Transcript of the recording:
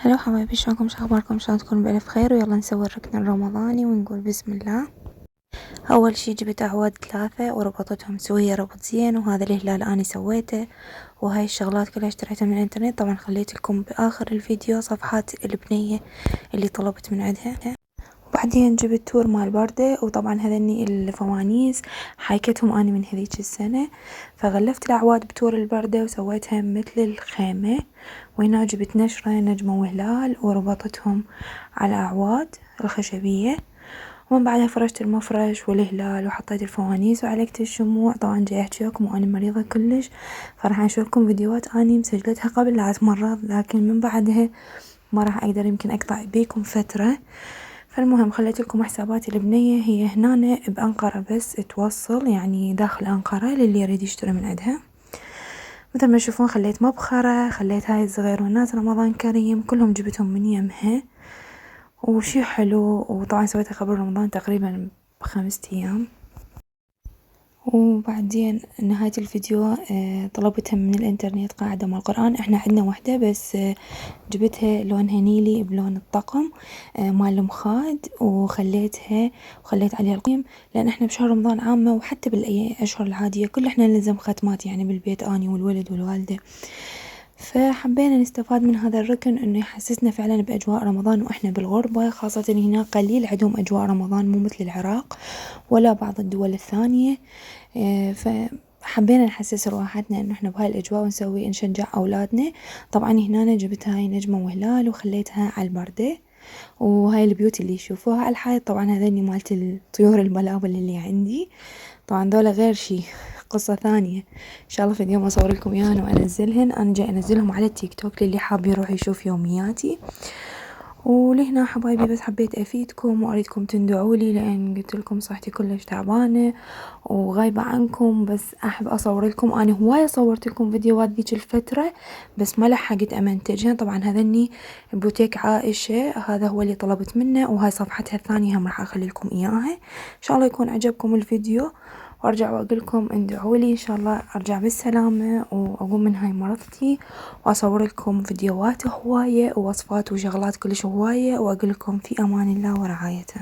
هلو حبايبي، شلونكم؟ شو اخباركم؟ ان شاء الله تكونوا بألف خير. ويلا نسوي الركن الرمضاني ونقول بسم الله. اول شي جبت اعواد 3 وربطتهم سوية ربط زين، وهذا الهلال اني سويته، وهاي الشغلات كلها اشتريتها من الانترنت. طبعا خليت لكم باخر الفيديو صفحات البنية اللي طلبت من عندها. وبعدين جبت تور مال بردة، وطبعا هذني الفوانيس حايكتهم اني من هذيك السنة، فغلفت الاعواد بتور البردة وسويتها مثل الخيمة. وهنا جبت نشرة نجمة وهلال وربطتهم على اعواد الخشبية، ومن بعدها فرشت المفرش والهلال وحطيت الفوانيس وعلقت الشموع. طبعا جاي احكي لكم وانا مريضة كلش، فراح انشر لكم فيديوهات اني مسجلتها قبل لا اتمرض، لكن من بعدها ما راح اقدر يمكن اقطع بيكم فترة. فالمهم خليت لكم حسابات البنية هي هنا بأنقرة، بس توصل يعني داخل أنقرة للي يريد يشتري من عندها. مثل ما تشوفون خليت مبخرة، خليت هاي الصغيرونات رمضان كريم كلهم جبتهم من يمها، وشي حلو. وطبعا سويتها قبل رمضان تقريبا ب5 أيام. وبعدين نهاية الفيديو طلبتها من الانترنت قاعدة مال القرآن. احنا عندنا وحدة بس جبتها لونها نيلي بلون الطقم مال المخاد، وخليت عليها القيم، لان احنا بشهر رمضان عامة وحتى بالاشهر العادية كل احنا نلزم ختمات يعني بالبيت، اني والولد والوالدة. فحبينا نستفاد من هذا الركن انه يحسسنا فعلا باجواء رمضان واحنا بالغربة، خاصة هنا قليل عندهم اجواء رمضان، مو مثل العراق ولا بعض الدول الثانية. فحبينا نحسس رواحتنا انه احنا بهاي الاجواء ونسوي نشجع اولادنا. طبعا هنا جبت هاي نجمة وهلال وخليتها على البردة، وهاي البيوت اللي يشوفوها على الحائط طبعا هذني مالت الطيور البلابل اللي عندي. طبعا دولة غير شي قصة ثانية، ان شاء الله في اليوم اصور لكم اياهن وانزلهن. انا جاي انزلهم على التيك توك للي حاب يروح يشوف يومياتي. ولهنا حبايبي بس حبيت افيدكم واريدكم تندعولي، لان قلت لكم صحتي كلش تعبانة وغايبة عنكم، بس احب اصور لكم. انا هواية صورت لكم فيديوهات ذيك الفترة بس ما لحقت امنتجها. طبعا هذني بوتيك عائشة، هذا هو اللي طلبت منه، وهاي صفحتها الثانية هم راح اخلي لكم اياها. ان شاء الله يكون عجبكم الفيديو، وارجع واقول لكم ادعولي ان شاء الله ارجع بالسلامة واقوم من هاي مرضتي، واصور لكم فيديوهات هواية ووصفات وشغلات كلش هواية، واقول لكم في امان الله ورعايته.